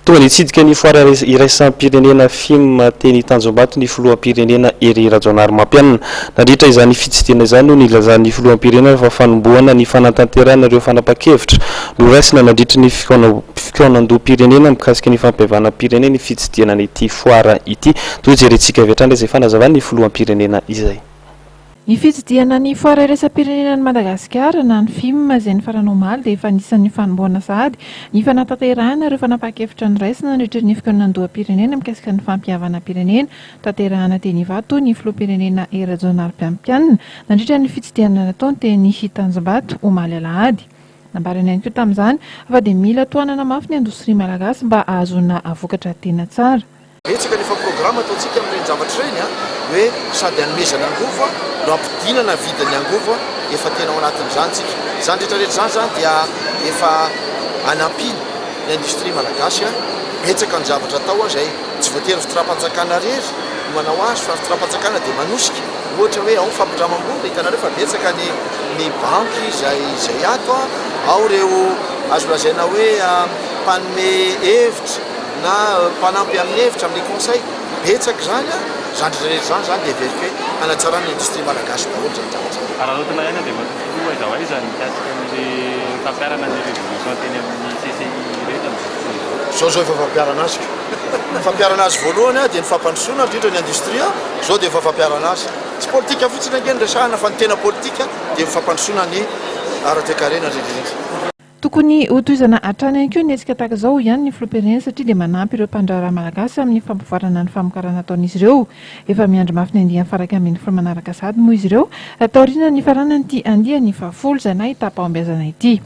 tonga ny hitsidika ny foara iraisam-pirenena film teny Tanjombato ny filoham-pirenena Hery Rajaonarimampianina. Nandritra izany fitsidihana izany no nilazan'ny filoham-pirenena fa fanombohana ny fanatanterahana ireo fanapa-kevitra no raisina nandritra ny fikaonan-doha-pirenena mikasika ny fampihavanam-pirenena ny fitsidihana n'ity foara ity. Toy jerentsika avy hatrany izay fanazavany ny filoham-pirenena izay. Ny fitsidihana ny foara iraisam-pirenena ny Madagasikara na ny film izay ny farany omaly dia efa anisan'ny fanombohana sahady ny fanatanterahana ireo fanapa-kevitra ny raisina nandritra ny fikaonan-doha-pirenena mikasika ny fampihavana-pirenena tanterahana teny Ivato ny filoham-pirenena Hery Rajaonarimampianina nandritra ny fitsidihana nataony teny Tanjombato omaly alahady. Nambarana ihany koa tamin'izany fa dia mila toanana mafy ny indostria malagasy mba ahazoana vokatra tena tsara. Betsaka nefa programa ataontsika amin'ireny zavatra ireny hoe sady hanomezana angovo no ampidinana vidin'ny angovo efa tena ao anatin'izany tsika. Izany rehetrarehetra izany dia efa anampiny ny indostria malagasy betsaka ny zavatra atao izay tsy voatery fitotram-panjakana rery no manao azy fa fitotram-panjakana dia manosika. Ohatra hoe ao fampindramam-bola hitanareo fa betsaka ny banky izay ato ao ireo azo lazaina hoe mpanome hevitra na mpanampy amin'ny hevitra amin'ny conseil betsaka izany rehetrarehetra zany dia verifié hanatsarana indostria malagasy daholo zany zavatra. Arahotana ihany dia matoa aiza ho aiza mikasika amin'ilay fampiarana ny révolution teny amin'ny CCI ireny. Zao efa fampiarana azy. Ny fampiarana azy voalohany dia ny fampandrosoana indrindra ny indostria zao dia efa fampiarana azy. Tsy politika fotsiny angeny resahana fa ny tena politika dia fampandrosoana ny ara-toe-karena indrindra. Tokony hotohizana hatrany ihany koa ny hetsika tahaka izao ihany ny filoham-pirenena satria dia manampy ireo mpandraharaha malagasy amin'ny fampivoarana ny famokarana ataon'izy ireo. Efa miandry mafy ny andiany faraka amin'ny folo manaraka sady moa izy ireo taoriana ny farana ny ity andiany 10 zanahy tapahombiazana ity.